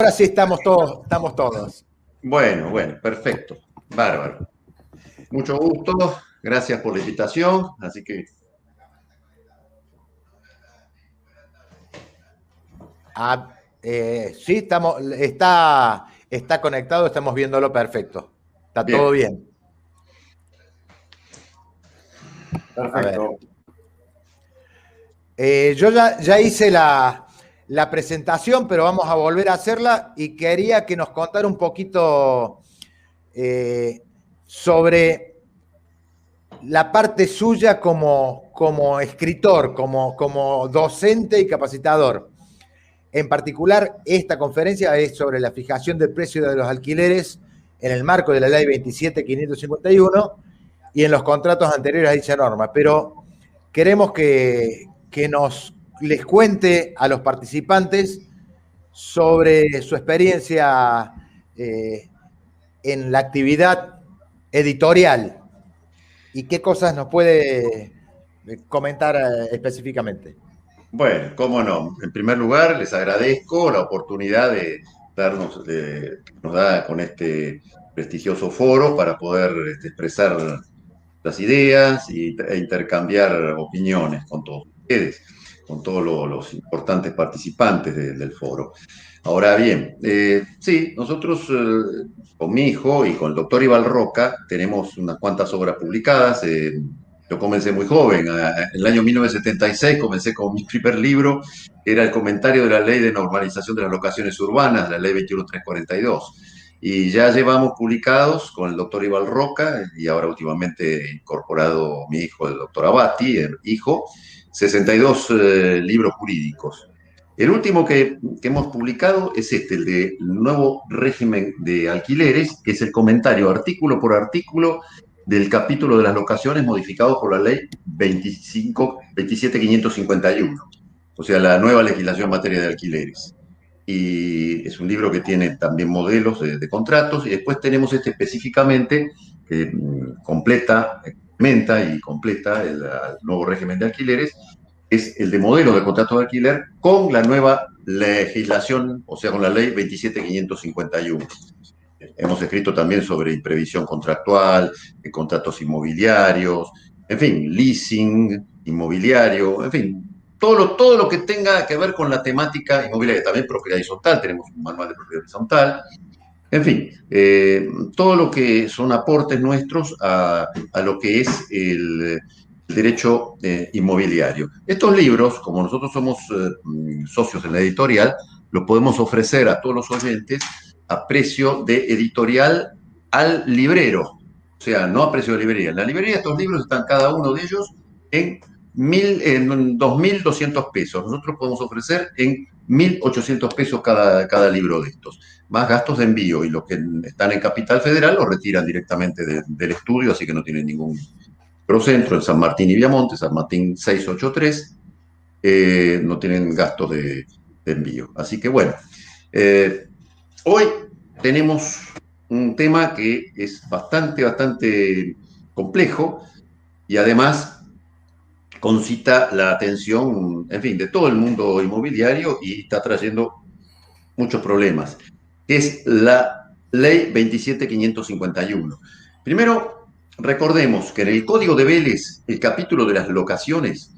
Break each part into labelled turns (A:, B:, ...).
A: Ahora sí estamos todos, estamos todos.
B: Bueno, perfecto. Bárbaro. Mucho gusto. Gracias por la invitación. Así que.
A: Sí, está conectado, estamos viéndolo perfecto. Está
B: Bien.
A: todo bien.
B: Perfecto.
A: Yo ya hice la presentación, pero vamos a volver a hacerla y quería que nos contara un poquito sobre la parte suya como escritor, como docente y capacitador. En particular, esta conferencia es sobre la fijación del precio de los alquileres en el marco de la ley 27.551 y en los contratos anteriores a dicha norma. Pero queremos que les cuente a los participantes sobre su experiencia en la actividad editorial y qué cosas nos puede comentar específicamente.
B: Bueno, cómo no. En primer lugar, les agradezco la oportunidad que nos da con este prestigioso foro para poder expresar las ideas e intercambiar opiniones con todos ustedes, con todos los importantes participantes del foro. Ahora bien, sí, nosotros con mi hijo y con el doctor Ival Roca tenemos unas cuantas obras publicadas. Yo comencé muy joven, en el año 1976 comencé con mi primer libro, que era el comentario de la Ley de Normalización de las Locaciones Urbanas, la Ley 21342. Y ya llevamos publicados con el doctor Ival Roca y ahora últimamente incorporado mi hijo, el doctor Abati, el hijo, 62 libros jurídicos. El último que hemos publicado es el de nuevo régimen de alquileres, que es el comentario artículo por artículo del capítulo de las locaciones modificado por la ley 27551, o sea, la nueva legislación en materia de alquileres. Y es un libro que tiene también modelos de contratos, y después tenemos específicamente que complementa y completa el nuevo régimen de alquileres, es el de modelo de contrato de alquiler con la nueva legislación, o sea, con la ley 27551. Hemos escrito también sobre imprevisión contractual, contratos inmobiliarios, en fin, leasing inmobiliario, en fin, todo lo que tenga que ver con la temática inmobiliaria. También propiedad horizontal, tenemos un manual de propiedad horizontal. En fin, todo lo que son aportes nuestros a lo que es el derecho inmobiliario. Estos libros, como nosotros somos socios en la editorial, los podemos ofrecer a todos los oyentes a precio de editorial al librero, o sea, no a precio de librería. En la librería estos libros están cada uno de ellos en 2.200 pesos. Nosotros podemos ofrecer en 1.800 pesos cada libro de estos, más gastos de envío, y los que están en Capital Federal los retiran directamente del estudio, así que no tienen ningún procentro. En San Martín y Viamonte, San Martín 683, no tienen gastos de envío. Así que bueno, hoy tenemos un tema que es bastante complejo y además concita la atención, en fin, de todo el mundo inmobiliario y está trayendo muchos problemas, que es la ley 27551. Primero, recordemos que en el Código de Vélez, el capítulo de las locaciones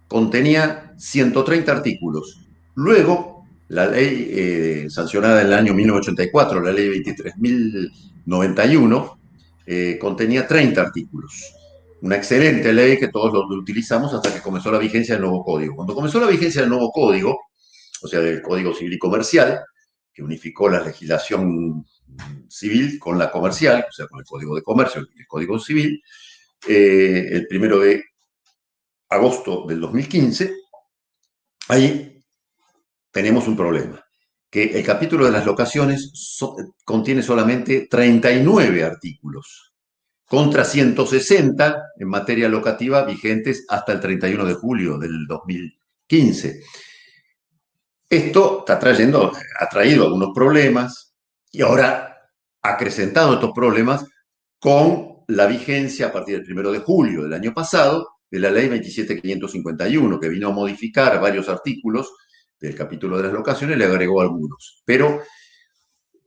B: contenía 130 artículos. Luego, la ley sancionada en el año 1984, la ley 23.091, contenía 30 artículos. Una excelente ley que todos lo utilizamos hasta que comenzó la vigencia del nuevo código. Cuando comenzó la vigencia del nuevo código, o sea, del Código Civil y Comercial, que unificó la legislación civil con la comercial, o sea, con el Código de Comercio y el Código Civil, el 1 de agosto del 2015, ahí tenemos un problema, que el capítulo de las locaciones contiene solamente 39 artículos, contra 160 en materia locativa vigentes hasta el 31 de julio del 2015. Esto ha traído algunos problemas y ahora ha acrecentado estos problemas con la vigencia a partir del 1 de julio del año pasado de la ley 27551, que vino a modificar varios artículos del capítulo de las locaciones y le agregó algunos. Pero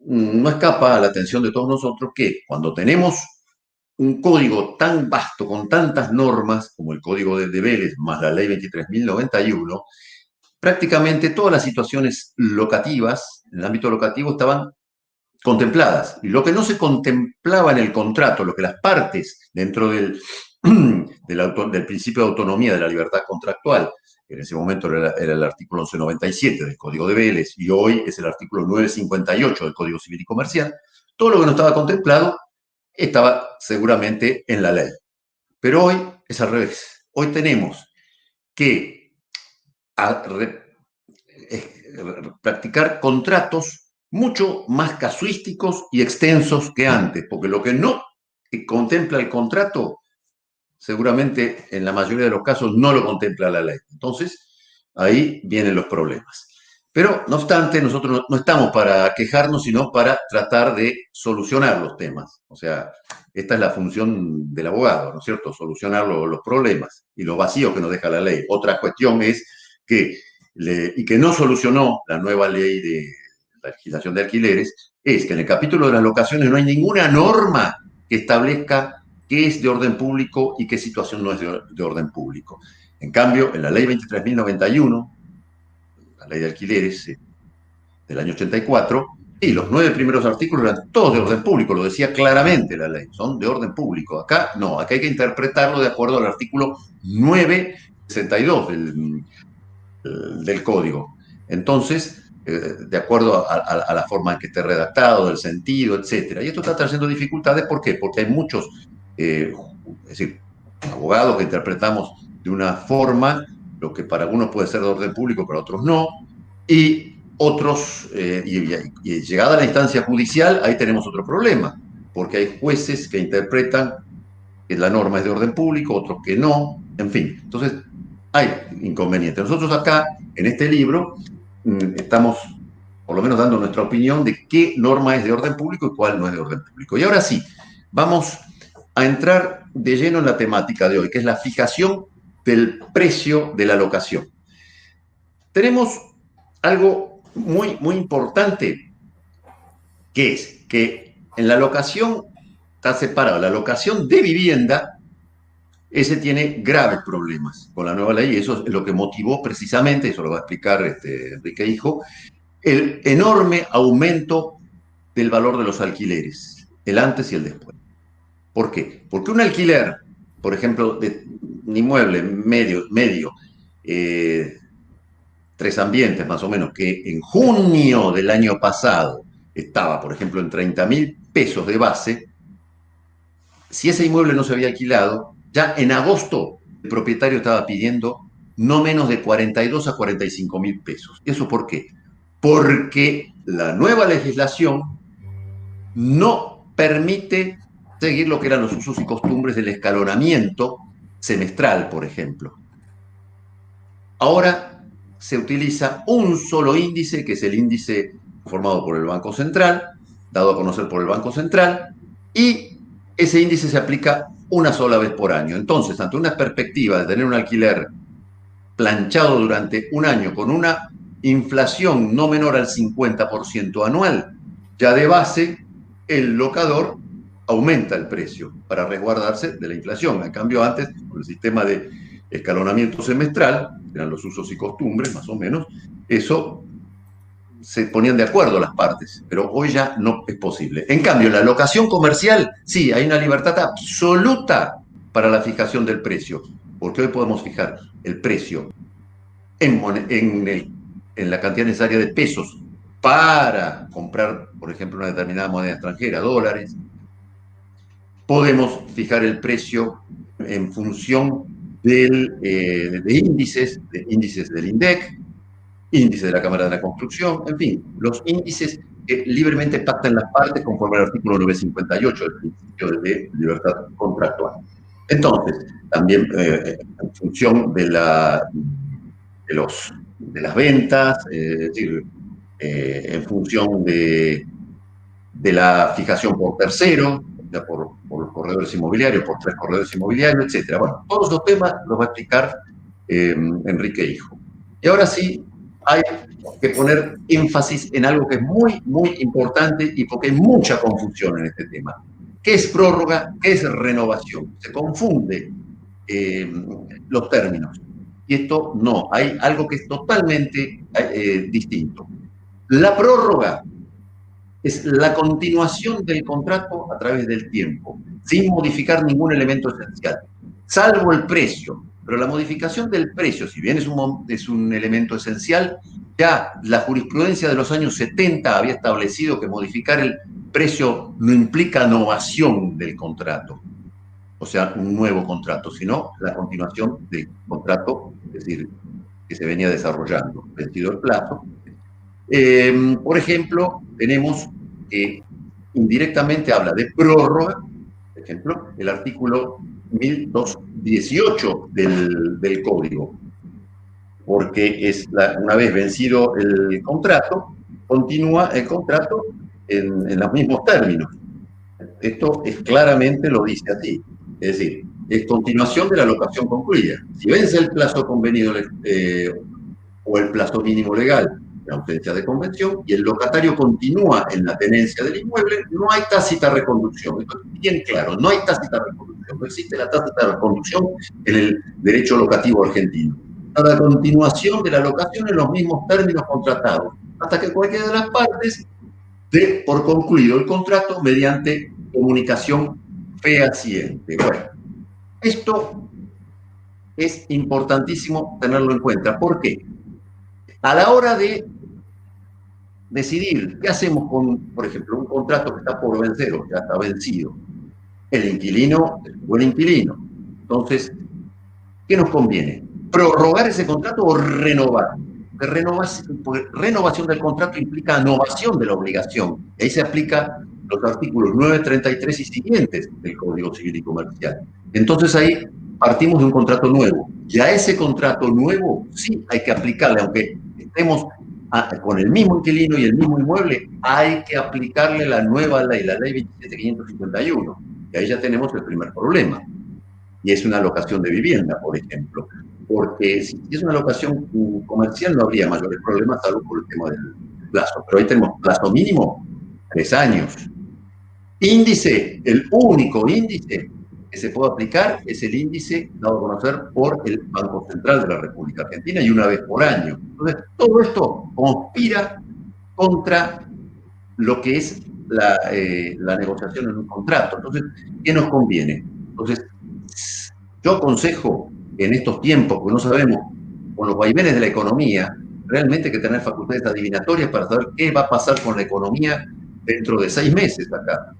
B: no escapa a la atención de todos nosotros que cuando tenemos un código tan vasto, con tantas normas, como el código de Vélez, más la ley 23.091, prácticamente todas las situaciones locativas, en el ámbito locativo, estaban contempladas. Y lo que no se contemplaba en el contrato, lo que las partes dentro del principio de autonomía de la libertad contractual, que en ese momento era el artículo 1197 del Código de Vélez y hoy es el artículo 958 del Código Civil y Comercial, todo lo que no estaba contemplado estaba seguramente en la ley. Pero hoy es al revés. Hoy tenemos que practicar contratos mucho más casuísticos y extensos que antes, porque lo que no contempla el contrato, seguramente en la mayoría de los casos no lo contempla la ley. Entonces, ahí vienen los problemas. Pero, no obstante, nosotros no estamos para quejarnos, sino para tratar de solucionar los temas. O sea, esta es la función del abogado, ¿no es cierto? Solucionar los problemas y los vacíos que nos deja la ley. Otra cuestión es que, y que no solucionó la nueva ley de la legislación de alquileres, es que en el capítulo de las locaciones no hay ninguna norma que establezca qué es de orden público y qué situación no es de orden público. En cambio, en la ley 23.091, la ley de alquileres del año 84, y los 9 primeros artículos eran todos de orden público, lo decía claramente la ley, son de orden público. Acá no, acá hay que interpretarlo de acuerdo al artículo 962 del Código. Entonces, de acuerdo a la forma en que esté redactado, del sentido, etcétera. Y esto está trayendo dificultades, ¿por qué? Porque hay muchos, es decir, abogados que interpretamos de una forma, lo que para algunos puede ser de orden público, para otros no, y otros, y llegada a la instancia judicial, ahí tenemos otro problema, porque hay jueces que interpretan que la norma es de orden público, otros que no, en fin. Entonces, hay inconvenientes. Nosotros acá, en este libro, estamos por lo menos dando nuestra opinión de qué norma es de orden público y cuál no es de orden público. Y ahora sí, vamos a entrar de lleno en la temática de hoy, que es la fijación del precio de la locación. Tenemos algo muy, muy importante, que es que en la locación está separado la locación de vivienda. Ese tiene graves problemas con la nueva ley y eso es lo que motivó precisamente, eso lo va a explicar Enrique Hijo, el enorme aumento del valor de los alquileres, el antes y el después. ¿Por qué? Porque un alquiler, por ejemplo, de un inmueble medio 3 ambientes más o menos, que en junio del año pasado estaba, por ejemplo, en 30.000 pesos de base, si ese inmueble no se había alquilado, ya en agosto el propietario estaba pidiendo no menos de 42 a 45.000 pesos. ¿Y eso por qué? Porque la nueva legislación no permite seguir lo que eran los usos y costumbres del escalonamiento semestral, por ejemplo. Ahora se utiliza un solo índice, que es el índice formado por el Banco Central, dado a conocer por el Banco Central, y ese índice se aplica una sola vez por año. Entonces, ante una perspectiva de tener un alquiler planchado durante un año con una inflación no menor al 50% anual, ya de base el locador aumenta el precio para resguardarse de la inflación. En cambio, antes, con el sistema de escalonamiento semestral, eran los usos y costumbres, más o menos, eso se ponían de acuerdo las partes, pero hoy ya no es posible. En cambio, en la locación comercial, sí, hay una libertad absoluta para la fijación del precio, porque hoy podemos fijar el precio en la cantidad necesaria de pesos para comprar, por ejemplo, una determinada moneda extranjera, dólares. Podemos fijar el precio en función de índices del INDEC, índice de la Cámara de la Construcción, en fin, los índices que libremente pactan las partes conforme al artículo 958 del principio de libertad contractual. Entonces, también en función de las ventas, es decir, en función de la fijación por tercero, por los corredores inmobiliarios, por 3 corredores inmobiliarios, etc. Bueno, todos los temas los va a explicar Enrique Hijo. Y ahora sí, hay que poner énfasis en algo que es muy, muy importante y porque hay mucha confusión en este tema. ¿Qué es prórroga? ¿Qué es renovación? Se confunde los términos. Y esto no, hay algo que es totalmente distinto. La prórroga es la continuación del contrato a través del tiempo, sin modificar ningún elemento esencial, salvo el precio. Pero la modificación del precio, si bien es un elemento esencial, ya la jurisprudencia de los años 70 había establecido que modificar el precio no implica novación del contrato, o sea, un nuevo contrato, sino la continuación del contrato, es decir, que se venía desarrollando, vencido el plazo. Por ejemplo, tenemos que indirectamente habla de prórroga, por ejemplo, el artículo 1218 del Código, porque una vez vencido el contrato, continúa el contrato en los mismos términos. Esto claramente lo dice así, es decir, es continuación de la locación concluida. Si vence el plazo convenido o el plazo mínimo legal, la ausencia de convención, y el locatario continúa en la tenencia del inmueble, no hay tácita reconducción. Esto es bien claro, no hay tácita reconducción, no existe la tácita reconducción en el derecho locativo argentino. La continuación de la locación en los mismos términos contratados, hasta que cualquiera de las partes dé por concluido el contrato mediante comunicación fehaciente. Bueno, esto es importantísimo tenerlo en cuenta. ¿Por qué? A la hora de decidir qué hacemos con, por ejemplo, un contrato que está por vencer o ya está vencido, el inquilino es un buen inquilino. Entonces, ¿qué nos conviene? ¿Prorrogar ese contrato o renovar? Renovación del contrato implica novación de la obligación. Y ahí se aplica los artículos 9, 33 y siguientes del Código Civil y Comercial. Entonces ahí partimos de un contrato nuevo. Y a ese contrato nuevo sí hay que aplicarle, aunque estemos con el mismo inquilino y el mismo inmueble, hay que aplicarle la nueva ley, la ley 27551. Y ahí ya tenemos el primer problema. Y es una locación de vivienda, por ejemplo. Porque si es una locación comercial no habría mayores problemas, salvo por el tema del plazo. Pero ahí tenemos plazo mínimo, 3 años. Índice, el único índice que se puede aplicar es el índice dado a conocer por el Banco Central de la República Argentina y una vez por año. Entonces, todo esto conspira contra lo que es la negociación en un contrato. Entonces, ¿qué nos conviene? Entonces, yo aconsejo en estos tiempos, que no sabemos, con los vaivenes de la economía, realmente hay que tener facultades adivinatorias para saber qué va a pasar con la economía dentro de 6 meses acá,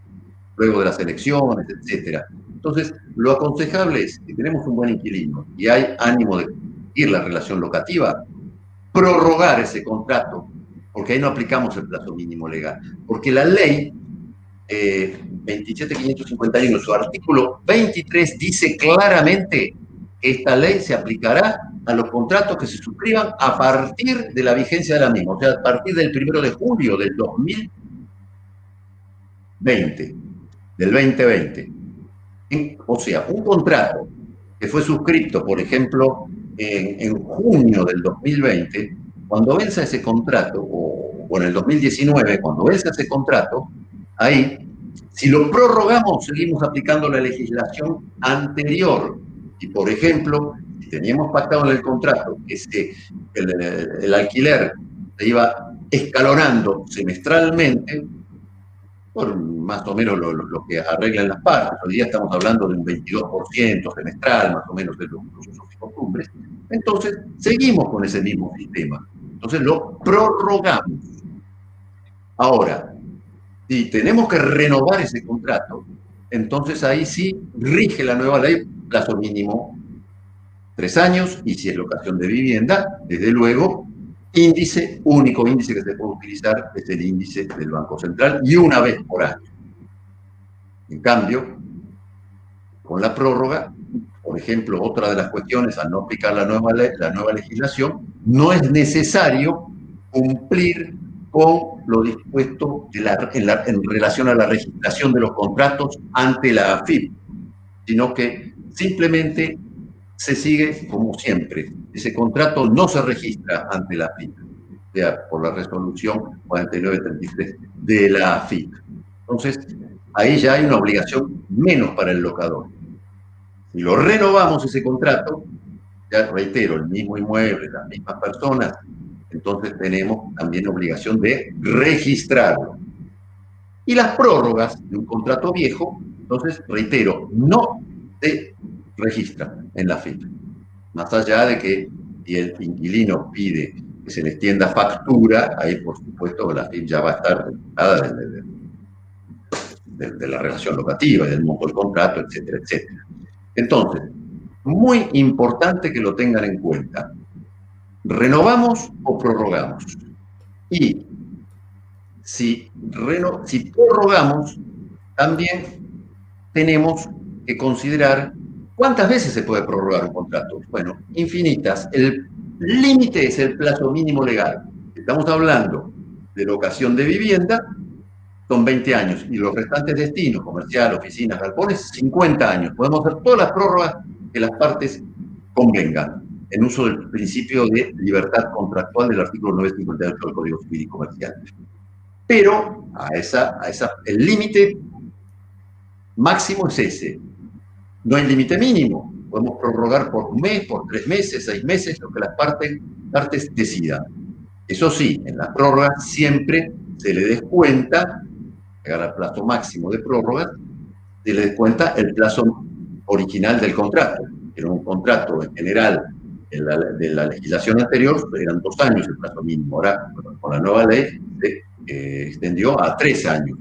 B: luego de las elecciones, etcétera. Entonces, lo aconsejable es, si tenemos un buen inquilino y hay ánimo de ir la relación locativa, prorrogar ese contrato, porque ahí no aplicamos el plazo mínimo legal, porque la ley 27.551, su artículo 23 dice claramente que esta ley se aplicará a los contratos que se suscriban a partir de la vigencia de la misma, o sea, a partir del 1 de julio del 2020, del 2020. O sea, un contrato que fue suscrito, por ejemplo, en junio del 2020, cuando venza ese contrato, o en el 2019, cuando venza ese contrato, ahí, si lo prorrogamos, seguimos aplicando la legislación anterior. Y, por ejemplo, si teníamos pactado en el contrato que el alquiler se iba escalonando semestralmente, por más o menos lo que arreglan las partes. Hoy día estamos hablando de un 22% semestral, más o menos, de los usos y costumbres. Entonces, seguimos con ese mismo sistema. Entonces, lo prorrogamos. Ahora, si tenemos que renovar ese contrato, entonces ahí sí rige la nueva ley, plazo mínimo 3 años, y si es locación de vivienda, desde luego, único índice que se puede utilizar es el índice del Banco Central y una vez por año. En cambio, con la prórroga, por ejemplo, otra de las cuestiones, al no aplicar la nueva legislación, no es necesario cumplir con lo dispuesto en relación a la registración de los contratos ante la AFIP, sino que simplemente se sigue como siempre. Ese contrato no se registra ante la AFIP. sea, por la resolución 4933 de la AFIP. Entonces, ahí ya hay una obligación menos para el locador. Si lo renovamos ese contrato, ya reitero, el mismo inmueble, las mismas personas, entonces tenemos también obligación de registrarlo. Y las prórrogas de un contrato viejo, entonces, reitero, no se registran en la AFIP. Más allá de que si el inquilino pide que se le extienda factura, ahí por supuesto la AFIP ya va a estar registrada de la relación locativa, del monto del contrato, etcétera, etcétera. Entonces, muy importante que lo tengan en cuenta. ¿Renovamos o prorrogamos? Y si prorrogamos, también tenemos que considerar cuántas veces se puede prorrogar un contrato. Bueno, infinitas. El límite es el plazo mínimo legal. Estamos hablando de locación de vivienda, son 20 años, y los restantes destinos, comercial, oficinas, galpones, 50 años. Podemos hacer todas las prórrogas que las partes convengan, en uso del principio de libertad contractual del artículo 958 del Código Civil y Comercial. Pero el límite máximo es ese. No hay límite mínimo. Podemos prorrogar por un mes, por 3 meses, 6 meses, lo que las partes decidan. Eso sí, en las prórrogas siempre se le descuenta, llegar al plazo máximo de prórroga, se le descuenta el plazo original del contrato. Era un contrato en general de la legislación anterior, eran 2 años el plazo mínimo. Ahora, con la nueva ley, se extendió a 3 años.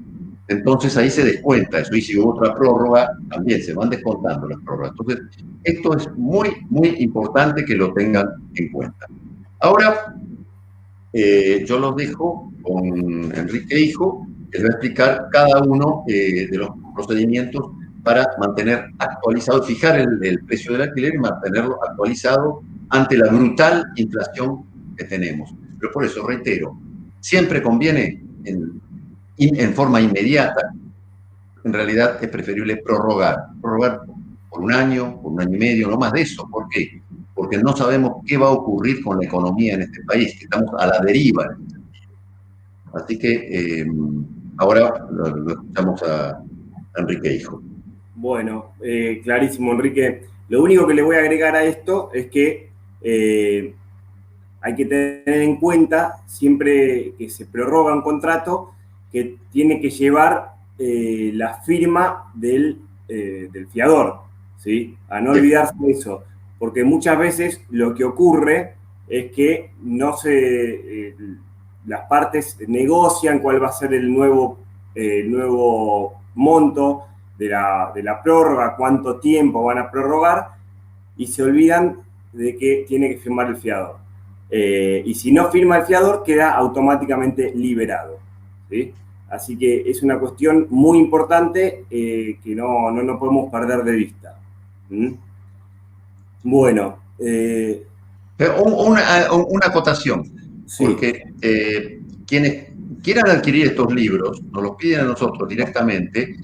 B: Entonces ahí se descuenta eso, y si hubo otra prórroga, también se van descontando las prórrogas. Entonces, esto es muy, muy importante que lo tengan en cuenta. Ahora, yo los dejo con Enrique Hijo, que les va a explicar cada uno de los procedimientos para mantener actualizado, fijar el precio del alquiler y mantenerlo actualizado ante la brutal inflación que tenemos. Pero por eso, reitero, siempre conviene en forma inmediata. En realidad es preferible prorrogar por 1 año, por 1 año y medio, no más de eso. ¿Por qué? Porque no sabemos qué va a ocurrir con la economía en este país, que estamos a la deriva. Así que ahora lo escuchamos a Enrique Hijo.
C: Bueno, clarísimo, Enrique. Lo único que le voy a agregar a esto es que hay que tener en cuenta, siempre que se prorroga un contrato, que tiene que llevar la firma del fiador, ¿sí? A no olvidarse de eso, porque muchas veces lo que ocurre es que las partes negocian cuál va a ser el nuevo monto de la prórroga, cuánto tiempo van a prorrogar, y se olvidan de que tiene que firmar el fiador. Y si no firma el fiador, queda automáticamente liberado, ¿sí? Así que es una cuestión muy importante que no podemos perder de vista. Bueno.
B: Una acotación, sí. Porque quienes quieran adquirir estos libros, nos los piden a nosotros directamente,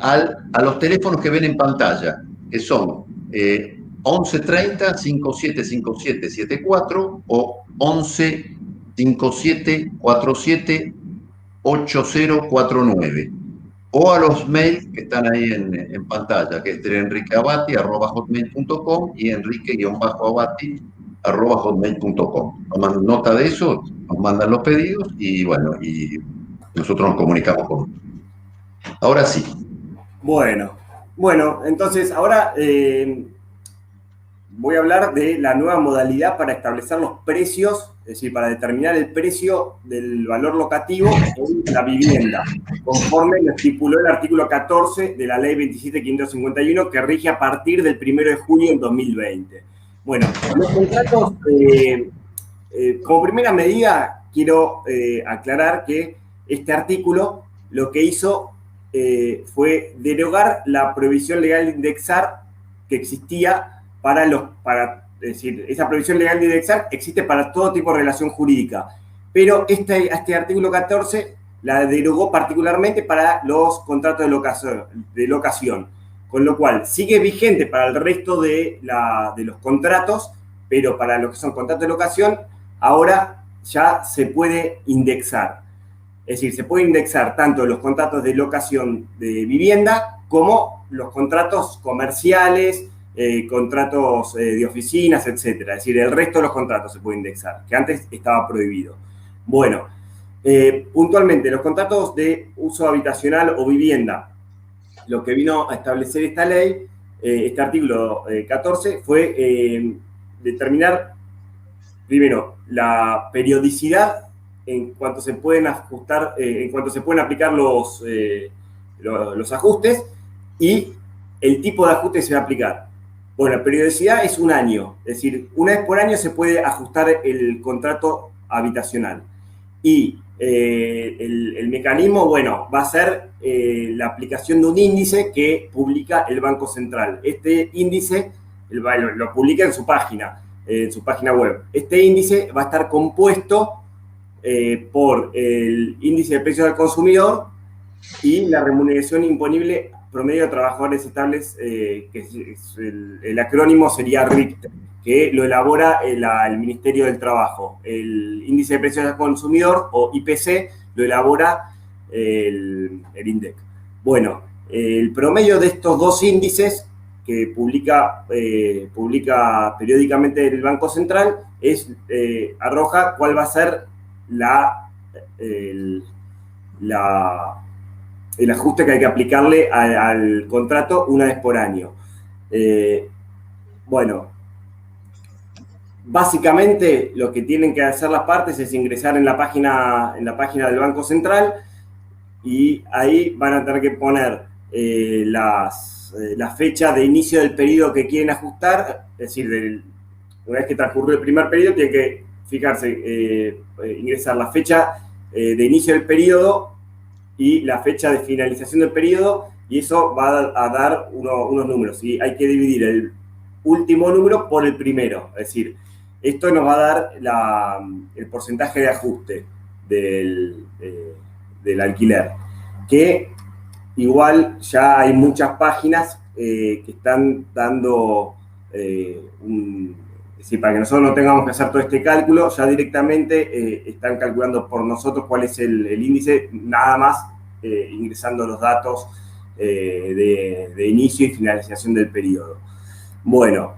B: a los teléfonos que ven en pantalla, que son 1130 575774 o 11 5747 8049, o a los mails que están ahí en pantalla, que es enriqueabati@hotmail.com y enrique-abati@hotmail.com. Toman nota de eso, nos mandan los pedidos y bueno, y nosotros nos comunicamos con. Ahora sí.
C: Bueno, entonces ahora voy a hablar de la nueva modalidad para establecer los precios, es decir, para determinar el precio del valor locativo en la vivienda, conforme lo estipuló el artículo 14 de la ley 27.551, que rige a partir del 1 de julio del 2020. Bueno, los contratos, como primera medida, quiero aclarar que este artículo lo que hizo fue derogar la prohibición legal de indexar que existía es decir, esa prohibición legal de indexar existe para todo tipo de relación jurídica, pero este artículo 14 la derogó particularmente para los contratos de locación, con lo cual sigue vigente para el resto de los contratos, pero para lo que son contratos de locación, ahora ya se puede indexar. Es decir, se puede indexar tanto los contratos de locación de vivienda como los contratos comerciales, contratos de oficinas, etcétera. Es decir, el resto de los contratos se puede indexar, que antes estaba prohibido. Bueno, puntualmente, los contratos de uso habitacional o vivienda, lo que vino a establecer esta ley, este artículo 14, fue determinar, primero, la periodicidad en cuanto se pueden ajustar, en cuanto se pueden aplicar los ajustes y el tipo de ajuste que se va a aplicar. Bueno, la periodicidad es un año, es decir, una vez por año se puede ajustar el contrato habitacional. Y el mecanismo, bueno, va a ser la aplicación de un índice que publica el Banco Central. Este índice lo publica en su página web. Este índice va a estar compuesto por el índice de precios al consumidor y la remuneración imponible promedio de trabajadores estables, que es el acrónimo sería RIPTE, que lo elabora el Ministerio del Trabajo. El índice de precios al consumidor, o IPC, lo elabora el INDEC. Bueno, el promedio de estos dos índices que publica periódicamente el Banco Central arroja cuál va a ser el ajuste que hay que aplicarle al contrato una vez por año. Bueno, básicamente lo que tienen que hacer las partes es ingresar en la página del Banco Central y ahí van a tener que poner la fecha de inicio del periodo que quieren ajustar, es decir, una vez que transcurrió el primer periodo, tienen que fijarse, ingresar la fecha de inicio del periodo y la fecha de finalización del periodo, y eso va a dar unos números. Y hay que dividir el último número por el primero. Es decir, esto nos va a dar el porcentaje de ajuste del alquiler, que igual ya hay muchas páginas que están dando es decir, para que nosotros no tengamos que hacer todo este cálculo, ya directamente están calculando por nosotros cuál es el índice, nada más ingresando los datos de inicio y finalización del periodo. Bueno,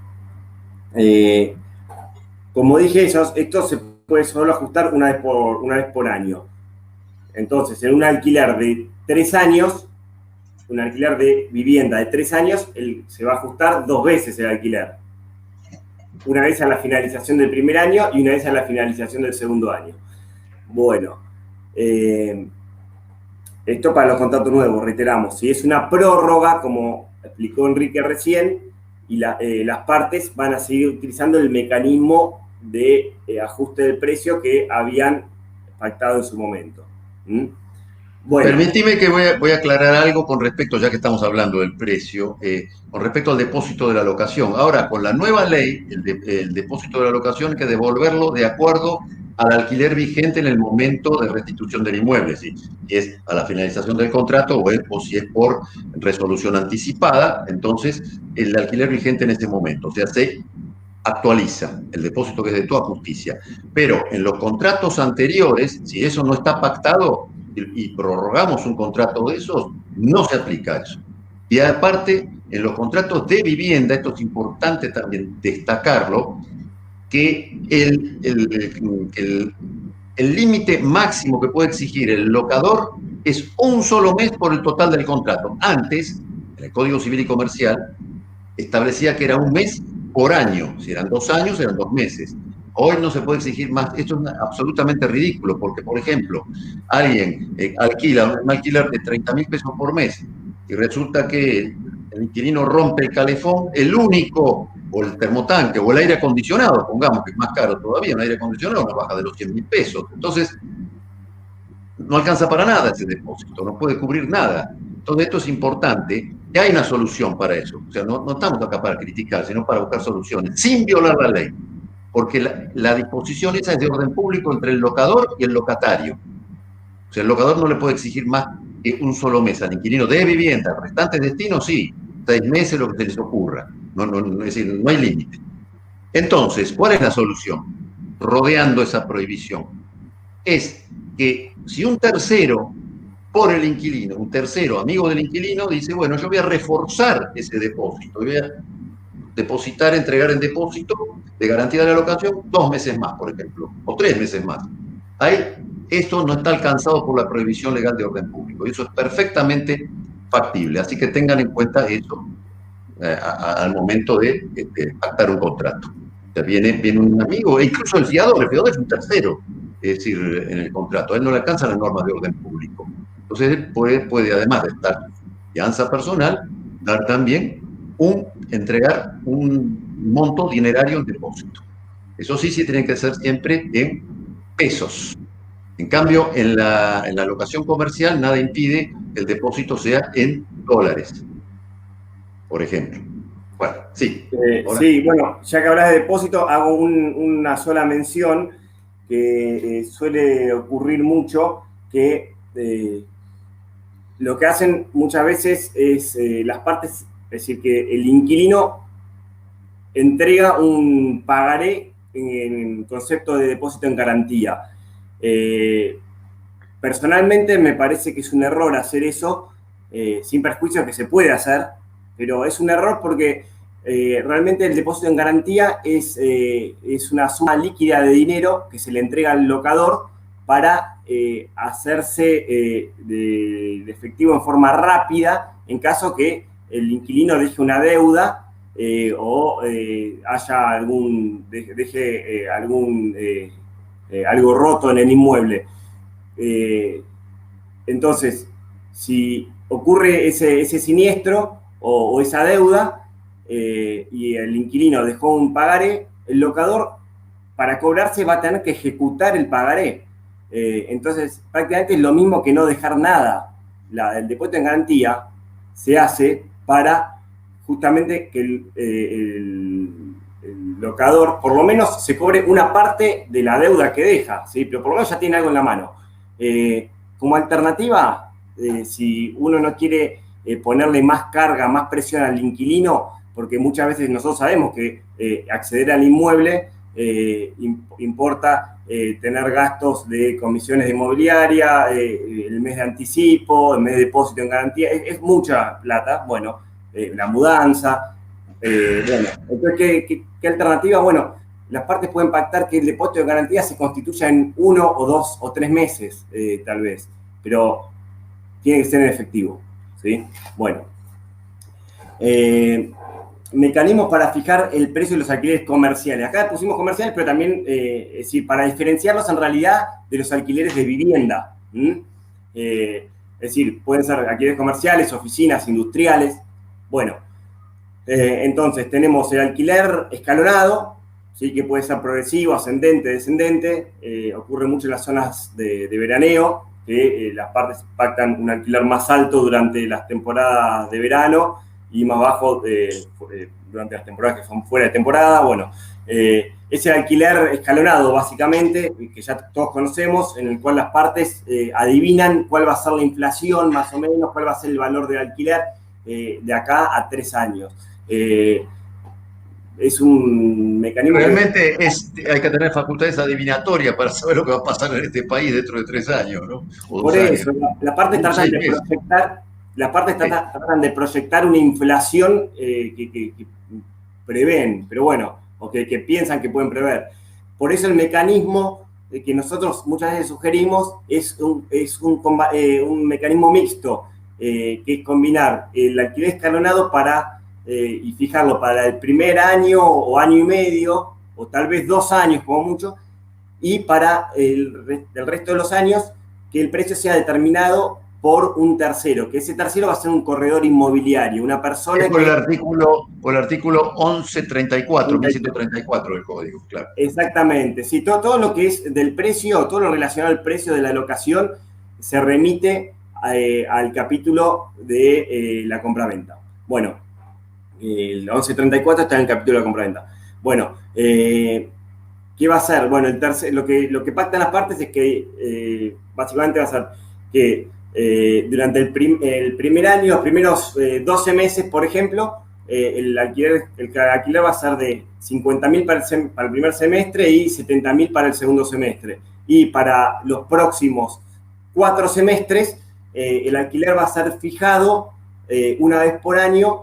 C: como dije, esto se puede solo ajustar una vez por año. Entonces, en un alquiler de 3 años, un alquiler de vivienda de 3 años, se va a ajustar 2 veces el alquiler. Una vez a la finalización del primer año y una vez a la finalización del segundo año. Bueno, esto para los contratos nuevos, reiteramos. Si es una prórroga, como explicó Enrique recién, y las partes van a seguir utilizando el mecanismo de ajuste del precio que habían pactado en su momento. Bueno.
B: Permíteme que voy a aclarar algo con respecto, ya que estamos hablando del precio, con respecto al depósito de la locación. Ahora, con la nueva ley, el depósito de la locación hay que devolverlo de acuerdo al alquiler vigente en el momento de restitución del inmueble, si es a la finalización del contrato o si es por resolución anticipada, entonces el alquiler vigente en ese momento. O sea, se actualiza el depósito que es de toda justicia. Pero en los contratos anteriores, si eso no está pactado y prorrogamos un contrato de esos, no se aplica eso. Y aparte, en los contratos de vivienda, esto es importante también destacarlo, que el límite máximo que puede exigir el locador es un solo mes por el total del contrato. Antes, en el Código Civil y Comercial, establecía que era un mes por año. Si eran 2 años, eran 2 meses. Hoy no se puede exigir más. Esto es absolutamente ridículo, porque, por ejemplo, alguien alquila un alquiler de 30.000 pesos por mes y resulta que el inquilino rompe el calefón, el único, o el termotanque, o el aire acondicionado, pongamos que es más caro todavía, un aire acondicionado no baja de los 100.000 pesos. Entonces, no alcanza para nada ese depósito, no puede cubrir nada. Entonces, esto es importante, y hay una solución para eso. O sea, no estamos acá para criticar, sino para buscar soluciones, sin violar la ley. Porque la disposición esa es de orden público entre el locador y el locatario. O sea, el locador no le puede exigir más que un solo mes al inquilino de vivienda. Restantes destinos, sí, 6 meses, lo que se les ocurra. Es decir, no hay límite. Entonces, ¿cuál es la solución? rodeando esa prohibición. Es que si un tercero por el inquilino, un tercero amigo del inquilino, dice, bueno, yo voy a reforzar ese depósito, voy a depositar, entregar en depósito de garantía de la locación 2 meses más, por ejemplo, o 3 meses más. Ahí, esto no está alcanzado por la prohibición legal de orden público, y eso es perfectamente factible, así que tengan en cuenta eso al momento de pactar un contrato. O sea, viene un amigo, e incluso el fiador es un tercero, es decir, en el contrato, a él no le alcanzan las normas de orden público. Entonces, él puede, además de dar fianza personal, dar también entregar un monto dinerario en depósito. Eso sí tiene que ser siempre en pesos. En cambio, en la locación comercial, nada impide que el depósito sea en dólares, por ejemplo. Bueno, sí.
C: Sí, bueno, ya que hablas de depósito, hago una sola mención que suele ocurrir mucho, que lo que hacen muchas veces es las partes, es decir, que el inquilino entrega un pagaré en concepto de depósito en garantía. Personalmente me parece que es un error hacer eso, sin perjuicio que se puede hacer, pero es un error porque realmente el depósito en garantía es una suma líquida de dinero que se le entrega al locador para hacerse de efectivo en forma rápida en caso que el inquilino deje una deuda o haya algo roto en el inmueble. Entonces, si ocurre ese siniestro o esa deuda y el inquilino dejó un pagaré, el locador para cobrarse va a tener que ejecutar el pagaré. Entonces, prácticamente es lo mismo que no dejar nada. El depósito en garantía se hace para justamente que el locador por lo menos se cobre una parte de la deuda que deja, ¿sí? Pero por lo menos ya tiene algo en la mano. Como alternativa, si uno no quiere ponerle más carga, más presión al inquilino, porque muchas veces nosotros sabemos que acceder al inmueble importa tener gastos de comisiones de inmobiliaria, el mes de anticipo, el mes de depósito en garantía, es mucha plata, bueno, la mudanza, bueno, entonces, ¿qué alternativa? Bueno, las partes pueden pactar que el depósito de garantía se constituya en 1 o 2 o 3 meses, tal vez, pero tiene que ser en efectivo, ¿sí? Bueno. Mecanismos para fijar el precio de los alquileres comerciales. Acá pusimos comerciales, pero también, es decir, para diferenciarlos en realidad de los alquileres de vivienda. Es decir, pueden ser alquileres comerciales, oficinas, industriales. Bueno, entonces tenemos el alquiler escalonado, ¿sí? Que puede ser progresivo, ascendente, descendente. Ocurre mucho en las zonas de veraneo, que las partes pactan un alquiler más alto durante las temporadas de verano y más bajo durante las temporadas que son fuera de temporada. Bueno, ese alquiler escalonado, básicamente, que ya todos conocemos, en el cual las partes adivinan cuál va a ser la inflación, más o menos, cuál va a ser el valor del alquiler de acá a 3 años. Es un mecanismo...
B: Realmente hay que tener facultades adivinatorias para saber lo que va a pasar en este país dentro de 3 años, ¿no?
C: Por eso, la parte tratan de proyectar... Las partes tratan de proyectar una inflación que prevén, pero bueno, o que piensan que pueden prever. Por eso el mecanismo que nosotros muchas veces sugerimos es un mecanismo mixto, que es combinar el alquiler escalonado y fijarlo para el primer año o año y medio, o tal vez 2 años como mucho, y para el resto de los años que el precio sea determinado por un tercero, que ese tercero va a ser un corredor inmobiliario, una persona...
B: Es por el artículo 1134, 1134 del Código, claro.
C: Exactamente, sí, todo lo que es del precio, todo lo relacionado al precio de la locación se remite al capítulo de la compraventa. Bueno, el 1134 está en el capítulo de la compraventa. Bueno, ¿qué va a hacer? Bueno, lo que pactan las partes es que básicamente va a ser que durante el primer año, los primeros 12 meses, por ejemplo, el alquiler va a ser de 50.000 para el primer semestre y 70.000 para el segundo semestre. Y para los próximos 4 semestres, el alquiler va a ser fijado una vez por año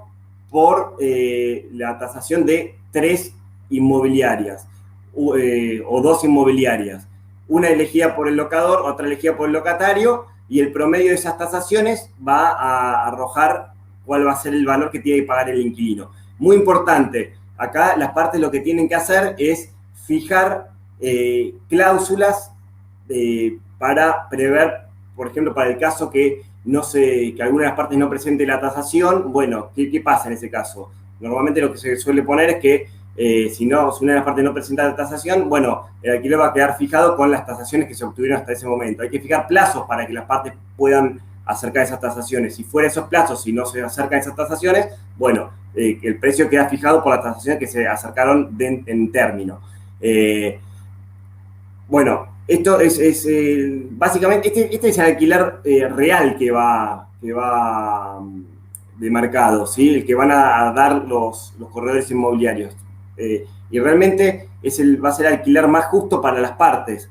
C: por la tasación de 3 inmobiliarias o 2 inmobiliarias. Una elegida por el locador, otra elegida por el locatario, y el promedio de esas tasaciones va a arrojar cuál va a ser el valor que tiene que pagar el inquilino. Muy importante, acá las partes lo que tienen que hacer es fijar cláusulas para prever, por ejemplo, para el caso que alguna de las partes no presente la tasación. Bueno, ¿qué pasa en ese caso? Normalmente lo que se suele poner es que si una de las partes no presenta la tasación, bueno, el alquiler va a quedar fijado con las tasaciones que se obtuvieron hasta ese momento. Hay que fijar plazos para que las partes puedan acercar esas tasaciones. Si fuera esos plazos, si no se acercan esas tasaciones, bueno, el precio queda fijado por las tasaciones que se acercaron en término. Bueno, esto es básicamente, este es el alquiler real que va de mercado, ¿sí? El que van a dar los corredores inmobiliarios. Y realmente va a ser el alquiler más justo para las partes,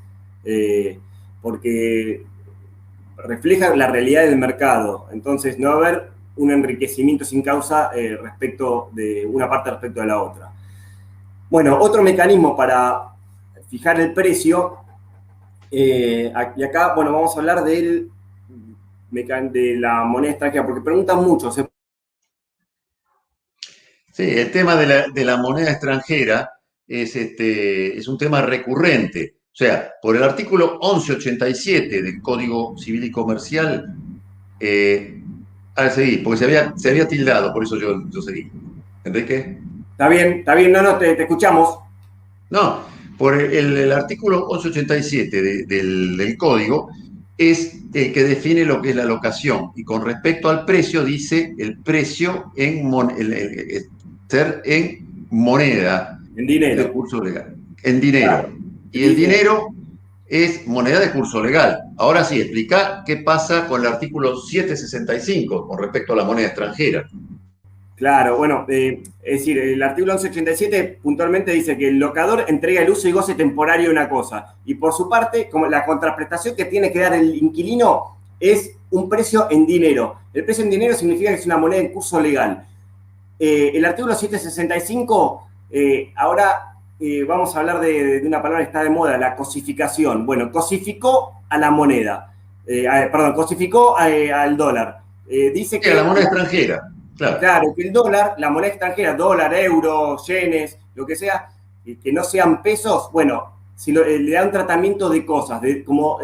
C: porque refleja la realidad del mercado. Entonces, no va a haber un enriquecimiento sin causa respecto de una parte respecto de la otra. Bueno, otro mecanismo para fijar el precio, y acá, bueno, vamos a hablar de la moneda extranjera, porque preguntan mucho.
B: Sí, el tema de la moneda extranjera es un tema recurrente. O sea, por el artículo 1187 del Código Civil y Comercial, seguí, porque se había tildado, por eso yo seguí. ¿Enrique?
C: Está bien, no, te escuchamos.
B: No, por el artículo 1187 del Código es el que define lo que es la locación, y con respecto al precio dice el precio ser en moneda.
C: En dinero.
B: De curso legal. En dinero.
C: Claro.
B: Y el dinero es moneda de curso legal. Ahora sí, explica qué pasa con el artículo 765 con respecto a la moneda extranjera.
C: Claro, bueno, es decir, el artículo 1187 puntualmente dice que el locador entrega el uso y goce temporario de una cosa. Y por su parte, como la contraprestación que tiene que dar el inquilino es un precio en dinero. El precio en dinero significa que es una moneda en curso legal. El artículo 765, ahora vamos a hablar de una palabra que está de moda, la cosificación. Bueno, cosificó a la moneda, cosificó al dólar. Dice que
B: a la moneda extranjera,
C: claro, que el dólar, la moneda extranjera, dólar, euro, yenes, lo que sea, que no sean pesos, bueno, si le da un tratamiento de cosas, como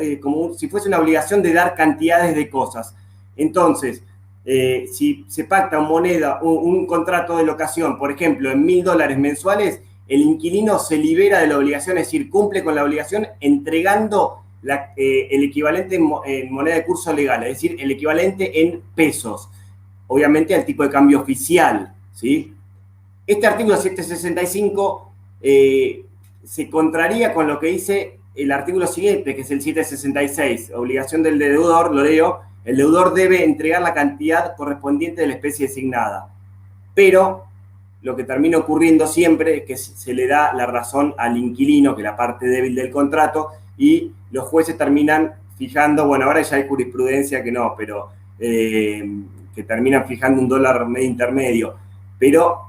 C: si fuese una obligación de dar cantidades de cosas. Entonces, si se pacta un contrato de locación, por ejemplo, en $1.000 mensuales, el inquilino se libera de la obligación, es decir, cumple con la obligación entregando el equivalente en moneda de curso legal, es decir, el equivalente en pesos, obviamente al tipo de cambio oficial, ¿sí? Este artículo 765 se contraría con lo que dice el artículo siguiente, que es el 766, obligación del deudor, lo leo. El deudor debe entregar la cantidad correspondiente de la especie designada. Pero lo que termina ocurriendo siempre es que se le da la razón al inquilino, que es la parte débil del contrato, y los jueces terminan fijando, bueno, ahora ya hay jurisprudencia que no, pero que terminan fijando un dólar medio intermedio, pero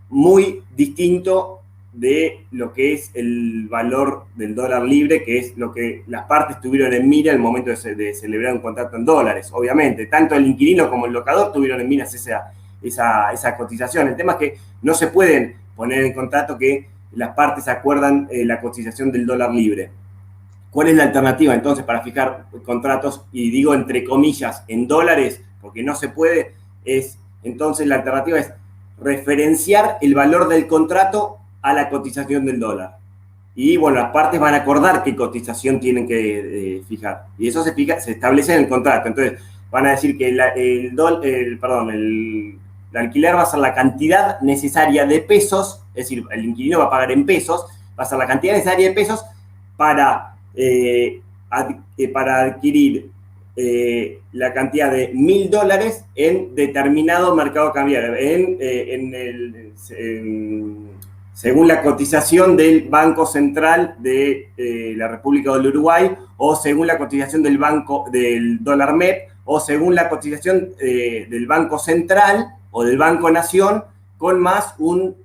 C: muy distinto de lo que es el valor del dólar libre, que es lo que las partes tuvieron en mira al momento de celebrar un contrato en dólares, obviamente. Tanto el inquilino como el locador tuvieron en miras esa cotización. El tema es que no se pueden poner en contrato que las partes acuerdan la cotización del dólar libre. ¿Cuál es la alternativa entonces para fijar contratos? Y digo entre comillas, en dólares, porque no se puede, entonces la alternativa es referenciar el valor del contrato a la cotización del dólar. Y bueno, las partes van a acordar qué cotización tienen que fijar. Y eso se establece en el contrato. Entonces, van a decir que el alquiler va a ser la cantidad necesaria de pesos, es decir, el inquilino va a pagar en pesos, va a ser la cantidad necesaria de pesos para adquirir la cantidad de $1.000 en determinado mercado cambiario, según la cotización del Banco Central de la República del Uruguay, o según la cotización del dólar MEP, o según la cotización del Banco Central o del Banco Nación, con más un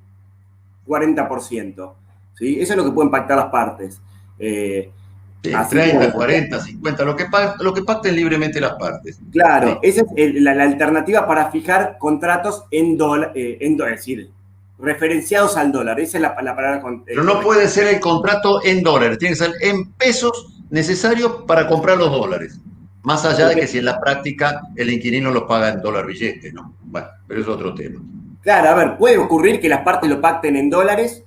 C: 40%. ¿Sí? Eso es lo que pueden pactar las partes.
B: 30, 40, 50, lo que pacten libremente las partes.
C: Claro, esa es la alternativa para fijar contratos en dólar, es decir, referenciados al dólar. Esa es la palabra.
B: Pero no puede ser el contrato en dólares, tiene que ser en pesos necesarios para comprar los dólares. Más allá de que si en la práctica el inquilino los paga en dólar billete, ¿no? Bueno, pero es otro tema.
C: Claro, a ver, puede ocurrir que las partes lo pacten en dólares,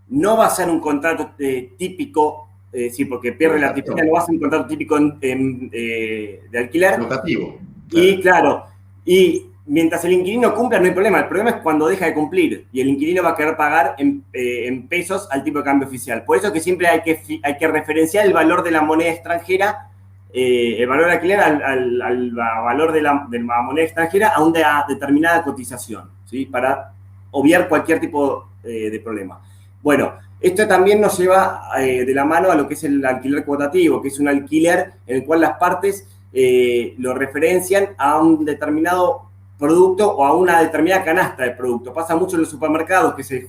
C: no va a ser un contrato típico, sí, porque pierde la artificial, no va a ser un contrato típico de alquiler.
B: Locativo.
C: Y claro, y mientras el inquilino cumpla no hay problema, el problema es cuando deja de cumplir y el inquilino va a querer pagar en pesos al tipo de cambio oficial. Por eso que siempre hay que referenciar el valor de la moneda extranjera, el valor de alquiler al valor de la moneda extranjera a una determinada cotización, ¿sí? Para obviar cualquier tipo de problema. Bueno, esto también nos lleva de la mano a lo que es el alquiler cuotativo, que es un alquiler en el cual las partes lo referencian a un determinado producto o a una determinada canasta de productos. Pasa mucho en los supermercados que se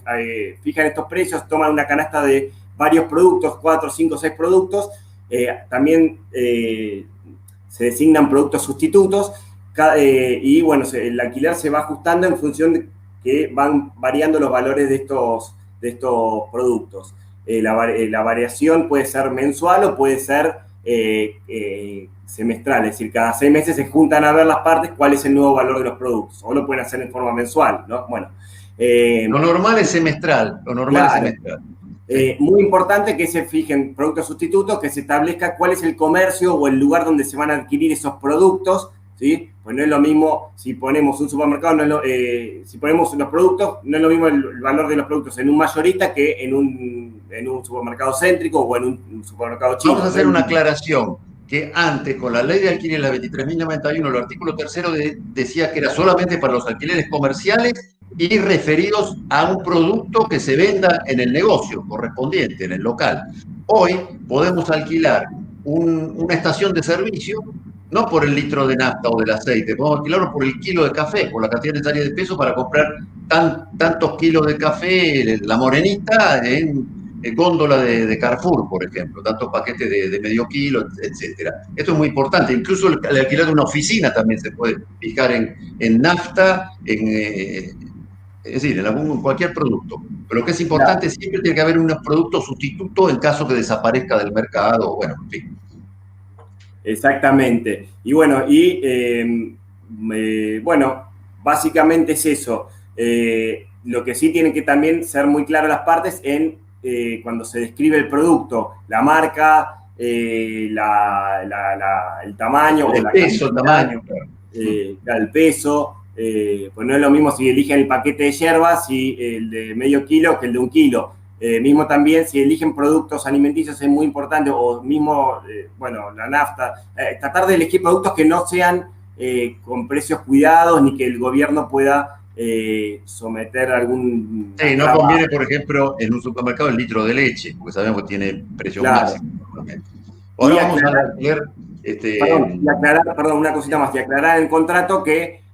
C: fijan estos precios, toman una canasta de varios productos, 4, 5, 6 productos. También se designan productos sustitutos y bueno, el alquiler se va ajustando en función de que van variando los valores de estos productos. La variación puede ser mensual o puede ser semestral, es decir, cada 6 meses se juntan a ver las partes cuál es el nuevo valor de los productos, o lo pueden hacer en forma mensual, ¿no? Bueno.
B: Lo normal es semestral,
C: muy importante que se fijen productos sustitutos, que se establezca cuál es el comercio o el lugar donde se van a adquirir esos productos, ¿sí? Pues no es lo mismo si ponemos un supermercado, si ponemos los productos, no es lo mismo el valor de los productos en un mayorista que en un supermercado céntrico o en un supermercado chino.
B: Vamos a hacer una aclaración, que antes, con la ley de alquiler, la 23.091, el artículo 3 decía que era solamente para los alquileres comerciales y referidos a un producto que se venda en el negocio correspondiente, en el local. Hoy podemos alquilar una estación de servicio, no por el litro de nafta o del aceite, podemos alquilarlo por el kilo de café, por la cantidad necesaria de pesos para comprar tantos kilos de café, la morenita, en góndola de Carrefour, por ejemplo, tantos paquetes de medio kilo, etcétera. Esto es muy importante. Incluso el alquiler de una oficina también se puede fijar en nafta, es decir, en cualquier producto. Pero lo que es importante, siempre tiene que haber un producto sustituto en caso que desaparezca del mercado, bueno, en fin.
C: Exactamente. Y bueno, básicamente es eso. Lo que sí tienen que también ser muy claras las partes cuando se describe el producto, la marca, el tamaño.
B: El peso, el tamaño.
C: El peso. Pues no es lo mismo si eligen el paquete de hierbas y el de medio kilo que el de 1 kilo. Mismo también si eligen productos alimenticios es muy importante, o mismo, la nafta. Tratar de elegir productos que no sean con precios cuidados ni que el gobierno pueda someter algún...
B: Sí, no conviene, por ejemplo, en un supermercado el litro de leche, porque sabemos que tiene precio máximo normalmente. Ahora vamos a ver...
C: Perdón, una cosita más, y aclarar en el contrato que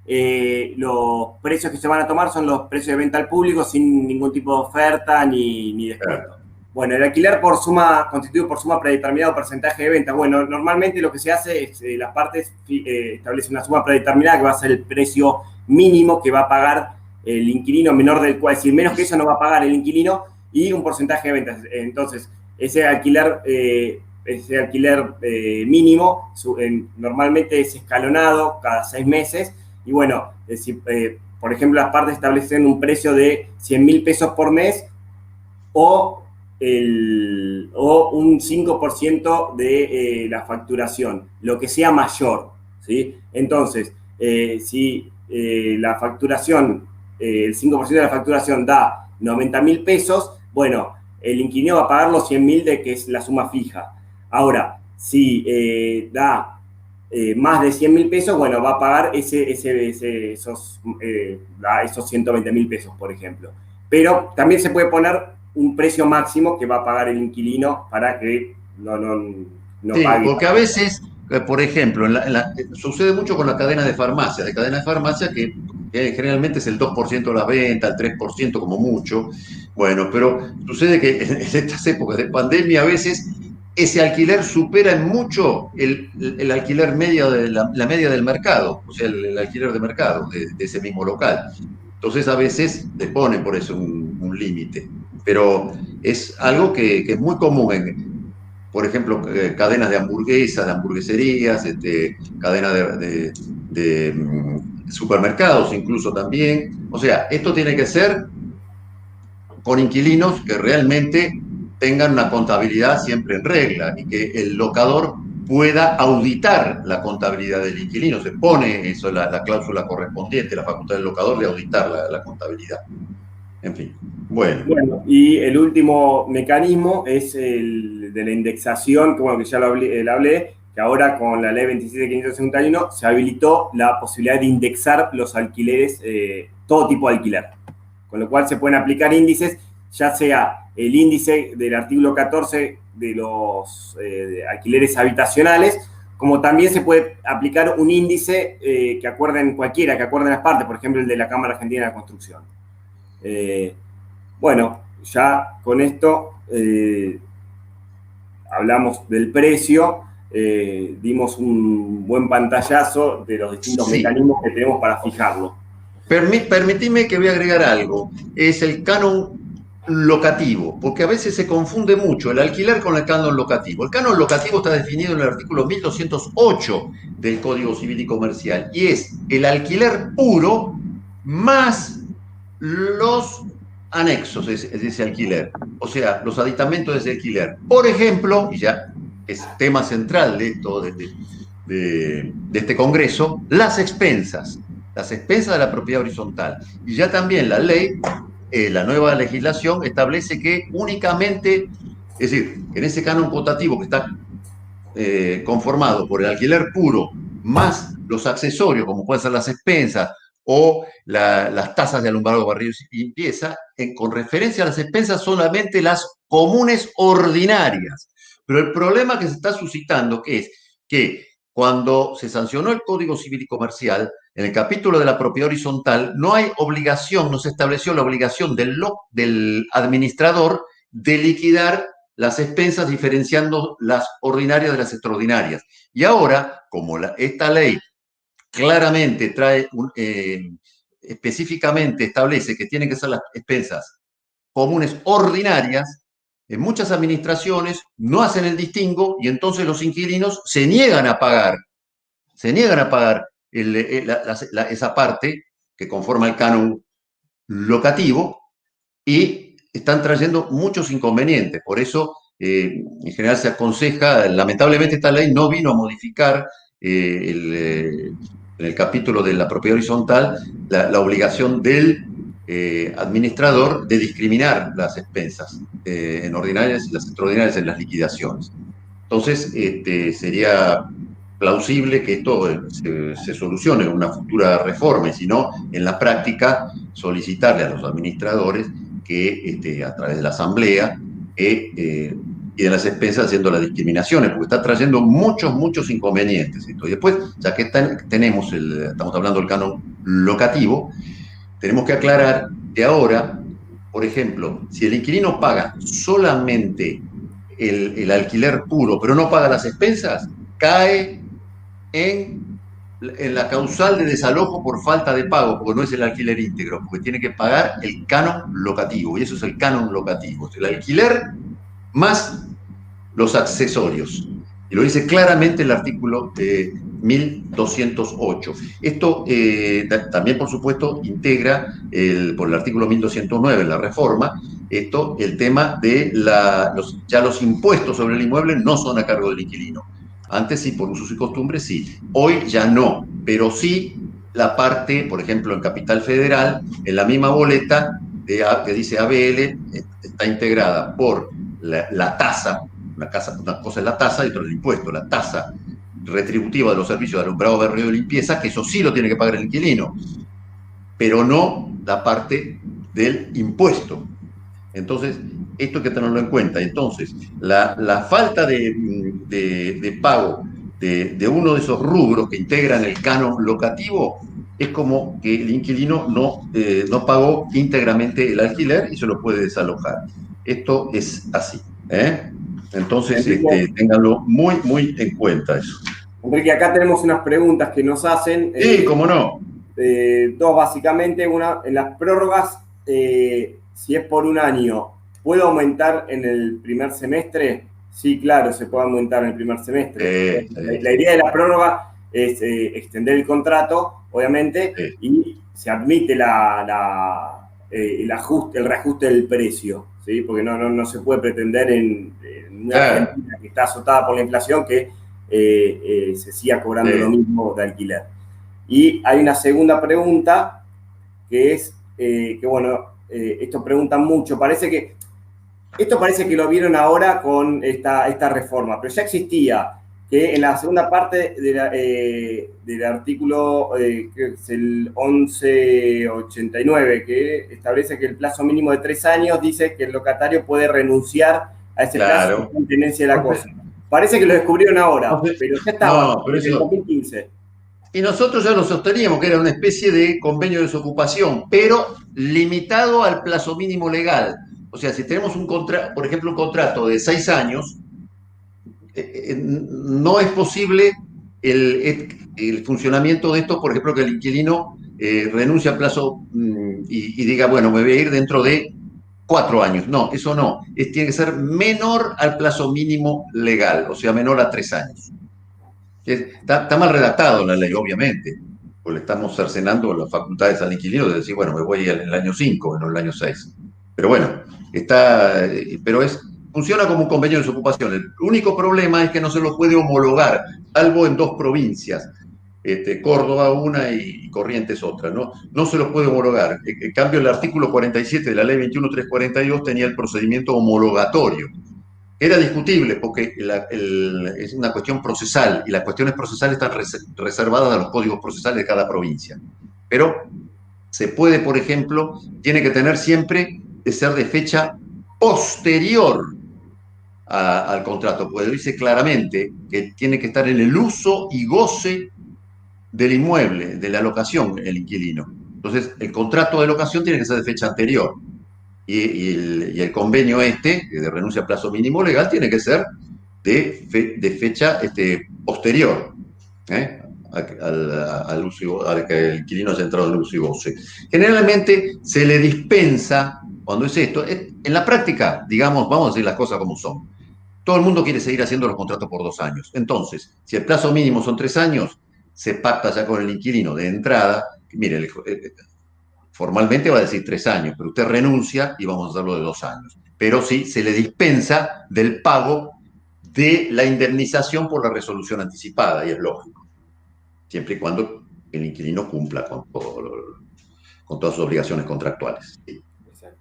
C: los precios que se van a tomar son los precios de venta al público sin ningún tipo de oferta ni descuento. Claro. Bueno, el alquiler constituido por suma predeterminada o porcentaje de venta. Bueno, normalmente lo que se hace es las partes establecen una suma predeterminada que va a ser el precio mínimo que va a pagar el inquilino, menor del cual, es decir, menos que eso no va a pagar el inquilino, y un porcentaje de ventas. Entonces, ese alquiler mínimo normalmente es escalonado cada 6 meses. Y bueno, por ejemplo, las partes establecen un precio de 100.000 pesos por mes o un 5% de la facturación, lo que sea mayor, ¿sí? Entonces, si la facturación, el 5% de la facturación da 90.000 pesos, bueno, el inquilino va a pagar los 100.000 de que es la suma fija. Ahora, si da más de 100.000 pesos, bueno, va a pagar esos 120.000 pesos, por ejemplo. Pero también se puede poner un precio máximo que va a pagar el inquilino para que no
B: Sí,
C: pague.
B: porque a veces, por ejemplo, sucede mucho con la cadena de farmacia, que generalmente es el 2% de las ventas, el 3% como mucho. Bueno, pero sucede que en estas épocas de pandemia a veces ese alquiler supera en mucho el alquiler medio de la media del mercado, o sea, el alquiler de mercado de ese mismo local. Entonces a veces le ponen por eso un límite, pero es algo que es muy común por ejemplo, cadenas de hamburguesas, de hamburgueserías, cadenas de supermercados incluso también. O sea, esto tiene que ser con inquilinos que realmente tengan una contabilidad siempre en regla y que el locador pueda auditar la contabilidad del inquilino. Se pone eso, la cláusula correspondiente, la facultad del locador de auditar la contabilidad. En fin, bueno.
C: Y el último mecanismo es el de la indexación, que bueno, que ya lo hablé, que ahora con la ley 27.561 se habilitó la posibilidad de indexar los alquileres, todo tipo de alquiler. Con lo cual se pueden aplicar índices, ya sea el índice del artículo 14 de los alquileres habitacionales, como también se puede aplicar un índice que acuerden las partes, por ejemplo el de la Cámara Argentina de la Construcción. Bueno, ya con esto hablamos del precio, dimos un buen pantallazo de los distintos mecanismos que tenemos para fijarlo.
B: Permitime que voy a agregar algo, es el canon locativo, porque a veces se confunde mucho el alquiler con el canon locativo. El canon locativo está definido en el artículo 1208 del Código Civil y Comercial y es el alquiler puro más los anexos de ese alquiler, o sea, los aditamentos de ese alquiler. Por ejemplo, y ya es tema central de esto, de este Congreso, las expensas de la propiedad horizontal. Y ya también la ley, la nueva legislación establece que únicamente, es decir, en ese canon cuotativo que está conformado por el alquiler puro más los accesorios, como pueden ser las expensas o las tasas de alumbrado, barrido y limpieza, con referencia a las expensas solamente las comunes ordinarias. Pero el problema que se está suscitando es que cuando se sancionó el Código Civil y Comercial, en el capítulo de la propiedad horizontal, no hay obligación, no se estableció la obligación del administrador de liquidar las expensas diferenciando las ordinarias de las extraordinarias. Y ahora, como esta ley claramente trae, específicamente establece que tienen que ser las expensas comunes ordinarias, en muchas administraciones no hacen el distingo y entonces los inquilinos se niegan a pagar esa parte que conforma el canon locativo y están trayendo muchos inconvenientes. Por eso, en general se aconseja, lamentablemente esta ley no vino a modificar en el capítulo de la propiedad horizontal la obligación del administrador de discriminar las expensas en ordinarias y las extraordinarias en las liquidaciones. Entonces, sería plausible que esto se solucione en una futura reforma, y si no, en la práctica, solicitarle a los administradores que a través de la asamblea y de las expensas haciendo las discriminaciones, porque está trayendo muchos inconvenientes. Y después, ya que estamos hablando del canon locativo, tenemos que aclarar que ahora, por ejemplo, si el inquilino paga solamente el alquiler puro, pero no paga las expensas, cae en la causal de desalojo por falta de pago, porque no es el alquiler íntegro, porque tiene que pagar el canon locativo, y eso es el canon locativo, es el alquiler más los accesorios. Y lo dice claramente el artículo 1208. Esto también, por supuesto, integra por el artículo 1209, la reforma, el tema de los impuestos sobre el inmueble no son a cargo del inquilino. Antes sí, por usos y costumbres sí. Hoy ya no, pero sí la parte, por ejemplo, en Capital Federal, en la misma boleta que dice ABL, está integrada por la tasa. Una cosa es la tasa y otra es el impuesto. La tasa retributiva de los servicios de alumbrado, barrido y limpieza, que eso sí lo tiene que pagar el inquilino, pero no la parte del impuesto. Entonces, esto hay que tenerlo en cuenta. Entonces, la falta de pago de uno de esos rubros que integran el canon locativo es como que el inquilino no pagó íntegramente el alquiler y se lo puede desalojar. Esto es así. Entonces, ténganlo muy, muy en cuenta eso.
C: Enrique, acá tenemos unas preguntas que nos hacen.
B: Sí, cómo no.
C: Dos, básicamente. Una, en las prórrogas, si es por un año, ¿puedo aumentar en el primer semestre? Sí, claro, se puede aumentar en el primer semestre. La idea de la prórroga es extender el contrato, obviamente, y se admite el reajuste del precio, ¿sí? Porque no se puede pretender en una Argentina que está azotada por la inflación que se siga cobrando lo mismo de alquiler. Y hay una segunda pregunta que es, esto preguntan mucho, esto parece que lo vieron ahora con esta reforma, pero ya existía, que en la segunda parte del artículo, que es el 1189, que establece que el plazo mínimo de 3 años dice que el locatario puede renunciar a ese plazo con tenencia de la cosa. Parece que lo descubrieron ahora, pero ya estaba desde el 2015.
B: Y nosotros ya lo sosteníamos, que era una especie de convenio de desocupación, pero limitado al plazo mínimo legal. O sea, si tenemos por ejemplo, un contrato de 6 años, no es posible el funcionamiento de esto, por ejemplo, que el inquilino renuncie al plazo y diga, bueno, me voy a ir dentro de 4 años. No, eso no. Tiene que ser menor al plazo mínimo legal, o sea, menor a 3 años. Está mal redactado la ley, obviamente, porque le estamos cercenando las facultades al inquilino de decir, bueno, me voy en el año 5, no en el año 6. Pero bueno, funciona como un convenio de desocupación. El único problema es que no se lo puede homologar, salvo en 2 provincias, Córdoba una y Corrientes otra, ¿no? No se lo puede homologar. En cambio, el artículo 47 de la ley 21342 tenía el procedimiento homologatorio. Era discutible porque es una cuestión procesal y las cuestiones procesales están reservadas a los códigos procesales de cada provincia. Pero se puede, por ejemplo, tiene que tener siempre de ser de fecha posterior al contrato, porque dice claramente que tiene que estar en el uso y goce del inmueble, de la locación, el inquilino. Entonces, el contrato de locación tiene que ser de fecha anterior. Y el convenio de renuncia a plazo mínimo legal, tiene que ser de fecha posterior al uso, al que el inquilino haya entrado en el uso y goce. Generalmente se le dispensa, cuando es esto, en la práctica, digamos, vamos a decir las cosas como son. Todo el mundo quiere seguir haciendo los contratos por 2 años. Entonces, si el plazo mínimo son 3 años, se pacta ya con el inquilino de entrada. Mire, formalmente va a decir 3 años, pero usted renuncia y vamos a hacerlo de 2 años. Pero sí se le dispensa del pago de la indemnización por la resolución anticipada, y es lógico, siempre y cuando el inquilino cumpla con todas sus obligaciones contractuales. Sí.
C: Exacto.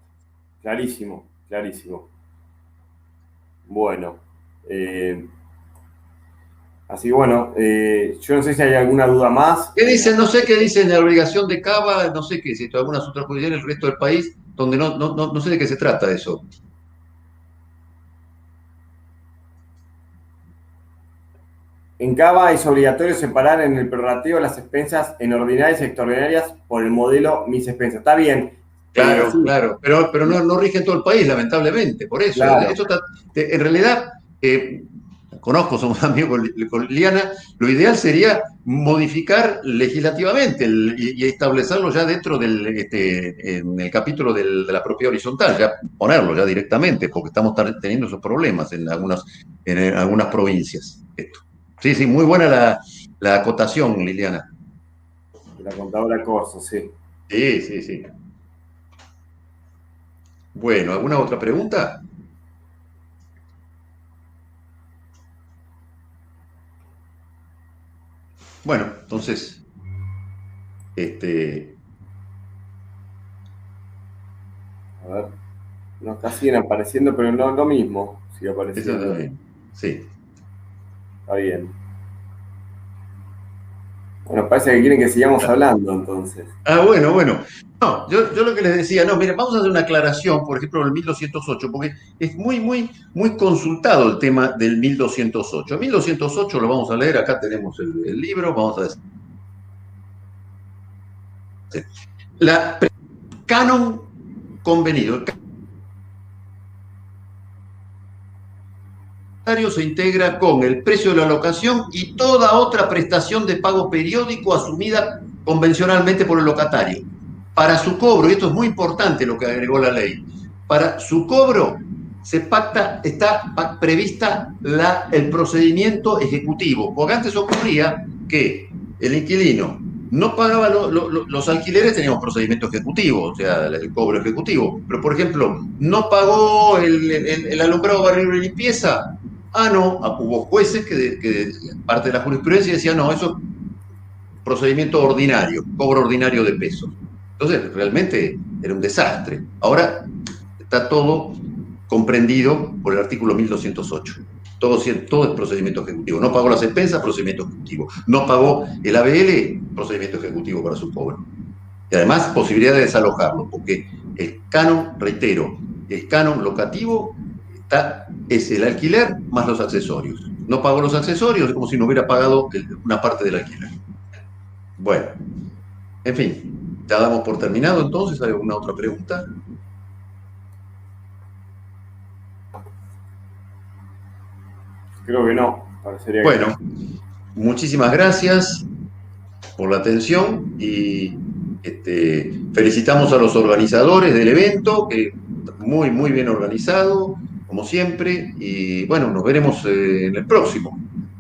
C: Clarísimo, clarísimo. Bueno, así que bueno, yo no sé si hay alguna duda más.
B: ¿Qué dicen? No sé qué dicen de la obligación de Cava, no sé qué es esto, algunas otras jurisdicciones, el resto del país, donde no sé de qué se trata eso.
C: En Cava es obligatorio separar en el prorrateo las expensas en ordinarias y extraordinarias por el modelo mis expensas. Está bien.
B: Claro, sí. Claro, pero no rige en todo el país, lamentablemente, por eso. Claro. Eso en realidad, conozco, somos amigos con Liliana, lo ideal sería modificar legislativamente y establecerlo ya dentro en el capítulo de la propiedad horizontal, ya ponerlo ya directamente, porque estamos teniendo esos problemas en algunas provincias. Esto. Sí, muy buena la acotación, Liliana.
C: La contadora Corso, sí.
B: Sí. Bueno, ¿alguna otra pregunta? Bueno, entonces,
C: A ver, no, acá siguen apareciendo, pero no lo mismo. Sigue apareciendo.
B: Sí.
C: Está bien. Bueno, parece que quieren que sigamos hablando, entonces.
B: Bueno. No, yo lo que les decía, no, mire, vamos a hacer una aclaración, por ejemplo, del 1208, porque es muy consultado el tema del 1208. 1208 lo vamos a leer, acá tenemos el libro, vamos a decir. La canon convenido. El se integra con el precio de la locación y toda otra prestación de pago periódico asumida convencionalmente por el locatario. Para su cobro, y esto es muy importante lo que agregó la ley, para su cobro está prevista el procedimiento ejecutivo, porque antes ocurría que el inquilino no pagaba los alquileres, teníamos procedimiento ejecutivo, o sea, el cobro ejecutivo, pero por ejemplo, no pagó el alumbrado, barrio y limpieza. No, hubo jueces que parte de la jurisprudencia decían, no, eso es procedimiento ordinario, cobro ordinario de pesos. Entonces, realmente era un desastre. Ahora está todo comprendido por el artículo 1208. Todo es procedimiento ejecutivo. No pagó las expensas, procedimiento ejecutivo. No pagó el ABL, procedimiento ejecutivo para su cobro. Y además, posibilidad de desalojarlo, porque el canon, reitero, el canon locativo es el alquiler más los accesorios. No pagó los accesorios, es como si no hubiera pagado una parte del alquiler. Bueno, en fin, ya damos por terminado entonces. ¿Hay alguna otra pregunta?
C: Creo que no, parecería que
B: bueno, muchísimas gracias por la atención y felicitamos a los organizadores del evento, que muy bien organizado, como siempre, y bueno, nos veremos en el próximo.